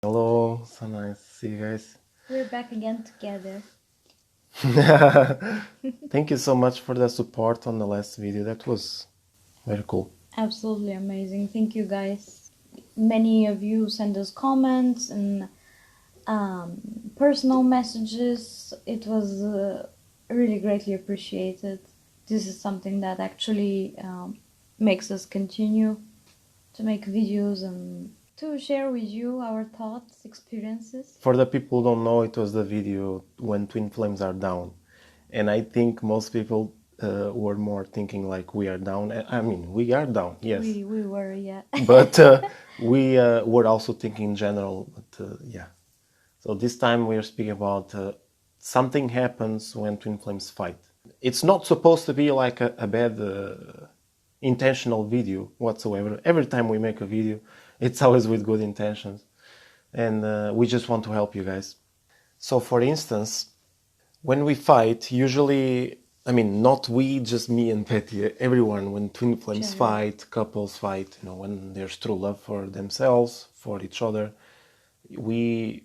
Hello, so nice to see you guys. We're back again together. Thank you so much for the support on the last video. That was very cool. Absolutely amazing. Thank you guys. Many of you send us comments and personal messages. It was really greatly appreciated. This is something that actually makes us continue to make videos and to share with you our thoughts, experiences. For the people who don't know, it was the video when twin flames are down. And I think most people were more thinking like we are down. I mean, we are down, yes. We were, yeah. But we were also thinking in general, but yeah. So this time we are speaking about something happens when twin flames fight. It's not supposed to be like a bad intentional video whatsoever. Every time we make a video, it's always with good intentions. And we just want to help you guys. So for instance, when we fight, usually, I mean, not we, just me and Petya, everyone, when twin flames fight, couples fight, when there's true love for themselves, for each other, we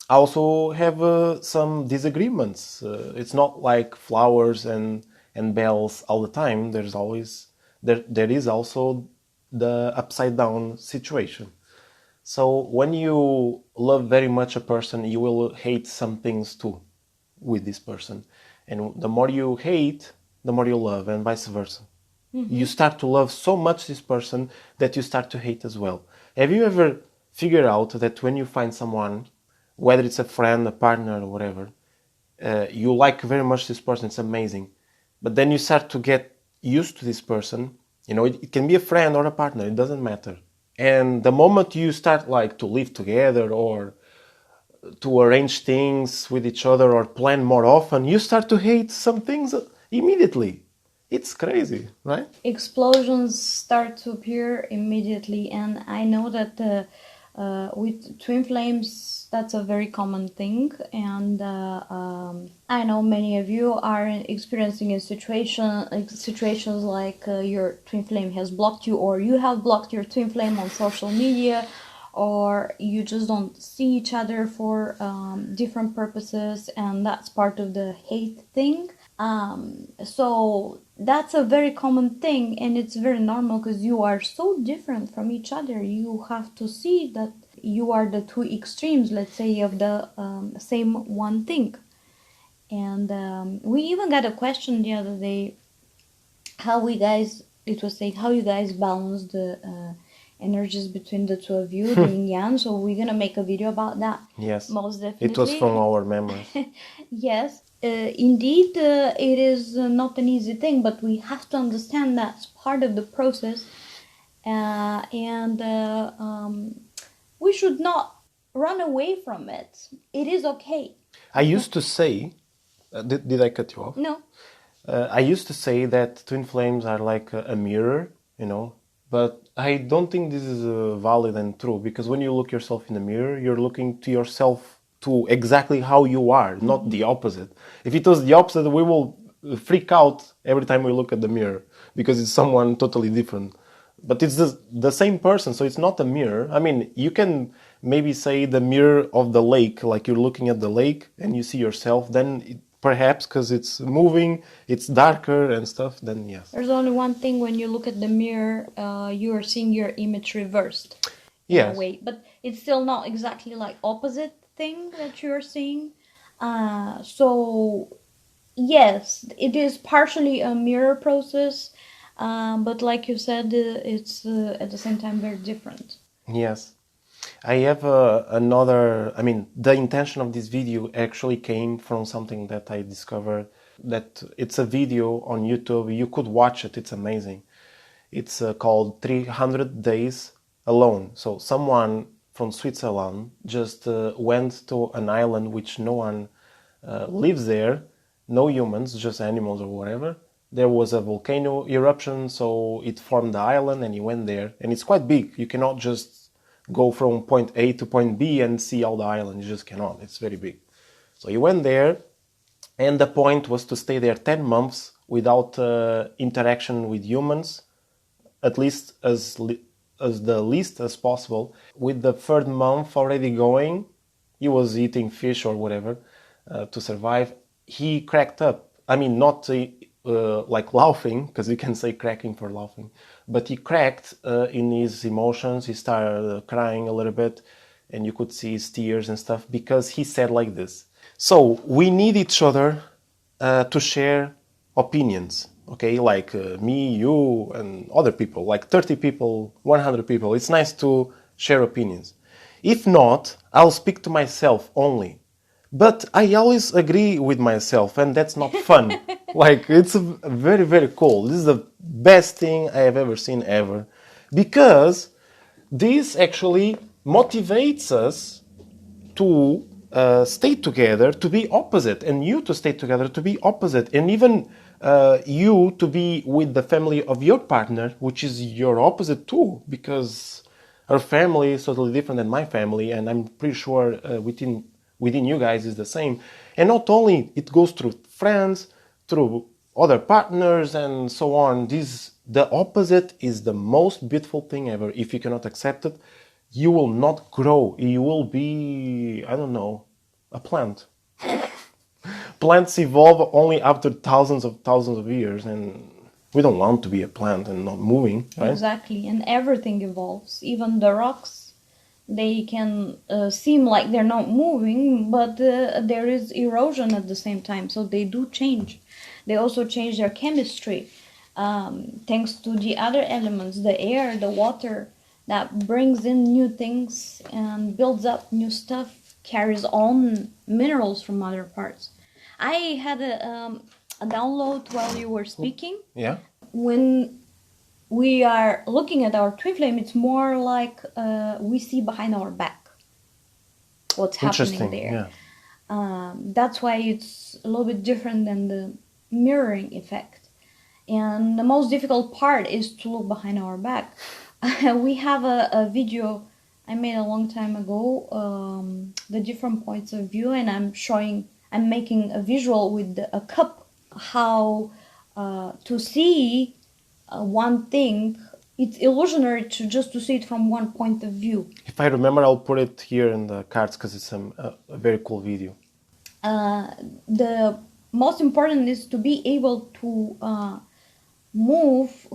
also have some disagreements. It's not like flowers and bells all the time. There is also the upside down situation. So when you love very much a person, you will hate some things too with this person. And the more you hate, the more you love, and vice versa. You start to love so much this person that you start to hate as well. Have you ever figured out that when you find someone, whether it's a friend, a partner, or whatever, you like very much this person, it's amazing, but then you start to get used to this person. It can be a friend or a partner, it doesn't matter. And the moment you start like to live together or to arrange things with each other or plan more often, you start to hate some things immediately. It's crazy, right? Explosions start to appear immediately, and I know that with twin flames that's a very common thing, and I know many of you are experiencing a situations like your twin flame has blocked you, or you have blocked your twin flame on social media, or you just don't see each other for different purposes, and that's part of the hate thing. So that's a very common thing, and it's very normal because you are so different from each other. You have to see that you are the two extremes, let's say, of the same one thing. And we even got a question the other day, how you guys balance the energies between the two of you, the yin yang. So we're gonna make a video about that. Yes, most definitely. it was from our memories. Yes, indeed, it is not an easy thing, but we have to understand that's part of the process, and we should not run away from it. It is okay. I used to say, did I cut you off? No. I used to say that twin flames are like a mirror, but I don't think this is valid and true, because when you look yourself in the mirror, you're looking to yourself to exactly how you are, not the opposite. If it was the opposite, we will freak out every time we look at the mirror because it's someone totally different. But it's the same person, so it's not a mirror. I mean, you can maybe say the mirror of the lake, like you're looking at the lake and you see yourself, then perhaps because it's moving, it's darker and stuff, then yes. There's only one thing: when you look at the mirror, you are seeing your image reversed. Yes. In a way, but it's still not exactly like opposite thing that you're seeing. So yes, it is partially a mirror process, but like you said, it's at the same time very different. Yes. I have the intention of this video actually came from something that I discovered, that it's a video on YouTube. You could watch it, it's amazing. It's called 300 Days Alone. So someone from Switzerland just went to an island which no one lives there, no humans, just animals or whatever. There was a volcano eruption, so it formed the island, and he went there. And it's quite big. You cannot just go from point A to point B and see all the island. You just cannot. It's very big. So he went there, and the point was to stay there 10 months without interaction with humans, at least as as the least as possible. With the third month already going, he was eating fish or whatever to survive. He cracked up. I mean, not like laughing, because you can say cracking for laughing, but he cracked in his emotions. He started crying a little bit, and you could see his tears and stuff, because he said like this: so we need each other to share opinions, okay? Like me, you, and other people, like 30 people, 100 people. It's nice to share opinions. If not, I'll speak to myself only. But I always agree with myself, and that's not fun. Like, it's very, very cool. This is the best thing I have ever seen ever. Because this actually motivates us to stay together, to be opposite, and you to stay together, to be opposite, and even you to be with the family of your partner, which is your opposite too, because her family is totally different than my family, and I'm pretty sure within you guys is the same. And not only it goes through friends, through other partners, and so on. The opposite is the most beautiful thing ever. If you cannot accept it, you will not grow. You will be, I don't know, a plant. Plants evolve only after thousands of years, and we don't want to be a plant and not moving, right? Exactly, and everything evolves. Even the rocks, they can seem like they're not moving, but there is erosion at the same time, so they do change. They also change their chemistry, thanks to the other elements, the air, the water, that brings in new things and builds up new stuff, carries on minerals from other parts. I had a download while you were speaking. Yeah. When we are looking at our twin flame, it's more like we see behind our back what's happening there. Yeah. That's why it's a little bit different than the mirroring effect. And the most difficult part is to look behind our back. We have a video I made a long time ago, the different points of view, and I'm making a visual with a cup, how to see one thing. It's illusionary to see it from one point of view. If I remember, I'll put it here in the cards because it's a very cool video. The most important is to be able to move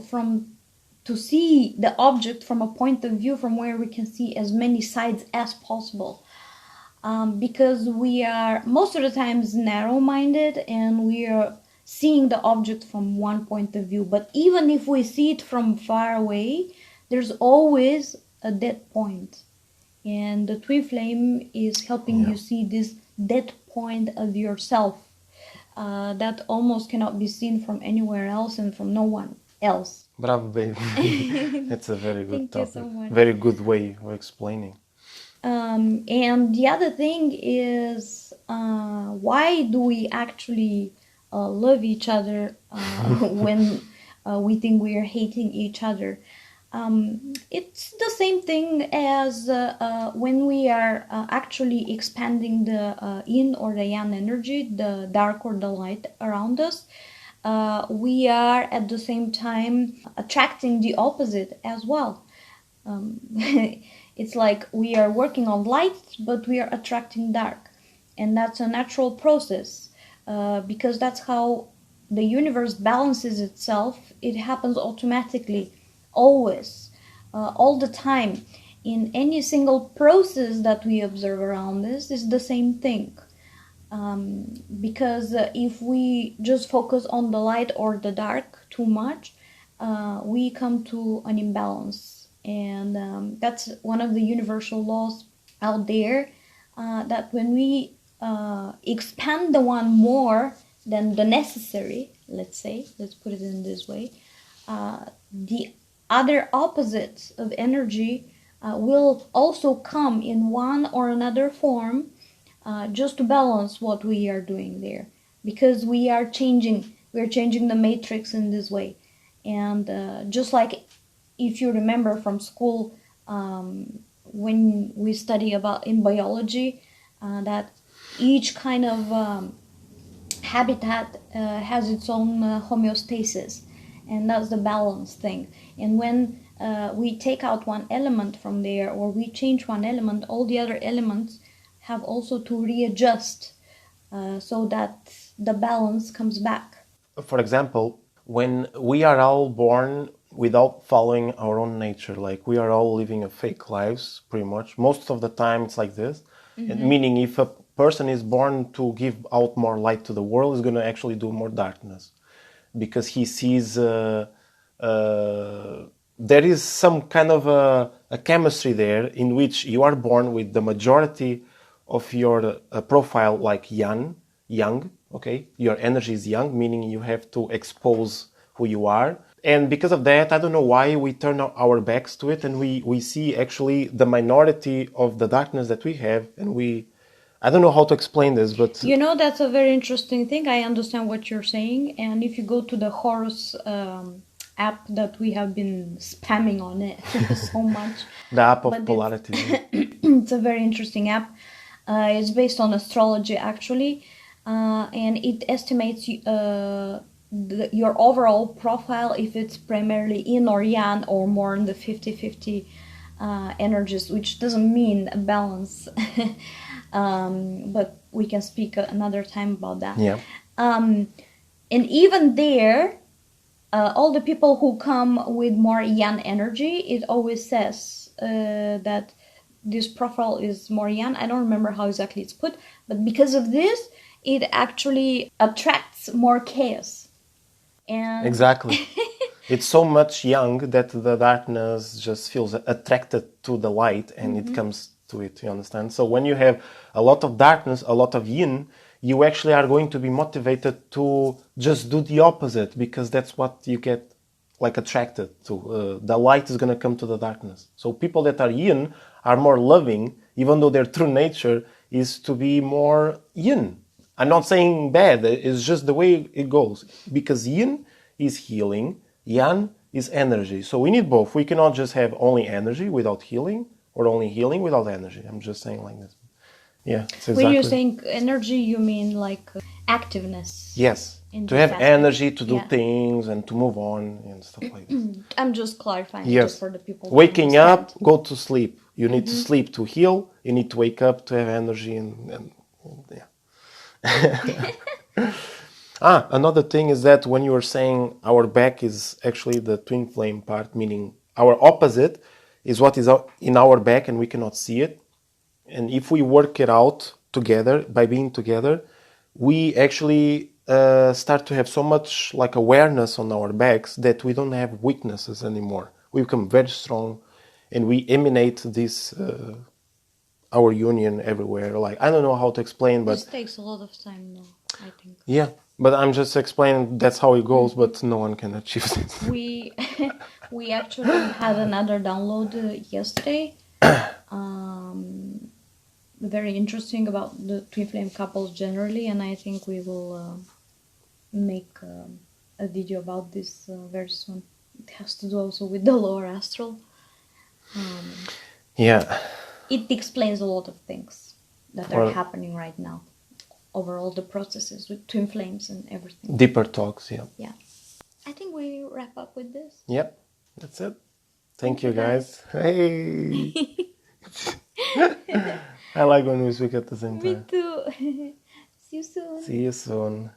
to see the object from a point of view from where we can see as many sides as possible. Because we are most of the times narrow-minded and we are seeing the object from one point of view. But even if we see it from far away, there's always a dead point. And the twin flame is helping you see this dead point of yourself that almost cannot be seen from anywhere else and from no one else. Bravo, baby. It's a very good topic. Thank you so much. Very good way of explaining. And the other thing is, why do we actually love each other when we think we are hating each other? It's the same thing as when we are actually expanding the yin or the yang energy, the dark or the light around us. We are at the same time attracting the opposite as well. It's like we are working on light, but we are attracting dark. And that's a natural process because that's how the universe balances itself. It happens automatically, always, all the time. In any single process that we observe around us is the same thing. Because if we just focus on the light or the dark too much, we come to an imbalance. And that's one of the universal laws out there, that when we expand the one more than the necessary, let's put it in this way, the other opposites of energy will also come in one or another form, just to balance what we are doing there, because we are changing the matrix in this way. And just like if you remember from school, when we study about in biology, that each kind of habitat has its own homeostasis, and that's the balance thing. And when we take out one element from there or we change one element, all the other elements have also to readjust so that the balance comes back. For example, when we are all born without following our own nature, like we are all living a fake lives, pretty much. Most of the time it's like this. And meaning if a person is born to give out more light to the world, is going to actually do more darkness. Because he sees there is some kind of a chemistry there in which you are born with the majority of your profile like young, okay? Your energy is young, meaning you have to expose who you are. And because of that, I don't know why we turn our backs to it and we see actually the minority of the darkness that we have, and I don't know how to explain this, but... You know, that's a very interesting thing. I understand what you're saying. And if you go to the Horus app that we have been spamming on it so much. The app of polarity. It's a very interesting app. It's based on astrology, actually. And it estimates your overall profile, if it's primarily yin or yang or more in the 50-50 energies, which doesn't mean a balance. But we can speak another time about that. Yeah. And even there, all the people who come with more yang energy, it always says that this profile is more yang. I don't remember how exactly it's put, but because of this, it actually attracts more chaos. And exactly. It's so much yang that the darkness just feels attracted to the light and it comes to it, you understand? So when you have a lot of darkness, a lot of yin, you actually are going to be motivated to just do the opposite, because that's what you get like attracted to. The light is going to come to the darkness. So people that are yin are more loving, even though their true nature is to be more yin. I'm not saying bad, it's just the way it goes. Because yin is healing, yang is energy. So we need both. We cannot just have only energy without healing, or only healing without energy. I'm just saying like this. Yeah, it's exactly. When you're saying energy, you mean like activeness. Yes, to have energy to do things and to move on and stuff like this. I'm just clarifying, yes. Just for the people. Waking up, go to sleep. You need to sleep to heal. You need to wake up to have energy and yeah. Another thing is that when you were saying our back is actually the twin flame part, meaning our opposite is what is in our back and we cannot see it. And if we work it out together, by being together, we actually start to have so much like awareness on our backs that we don't have weaknesses anymore. We become very strong and we emanate this our union everywhere. Like, I don't know how to explain, but... This takes a lot of time now, I think. Yeah, but I'm just explaining that's how it goes, but no one can achieve this. We actually had another download yesterday. Very interesting about the twin flame couples generally, and I think we will make a video about this very soon. It has to do also with the lower astral. Yeah. It explains a lot of things that are happening right now. Overall, the processes with twin flames and everything. Deeper talks, yeah. Yeah. I think we wrap up with this. Yep, that's it. Thank you, guys. Hey! I like when we speak at the same time. Me too. See you soon. See you soon.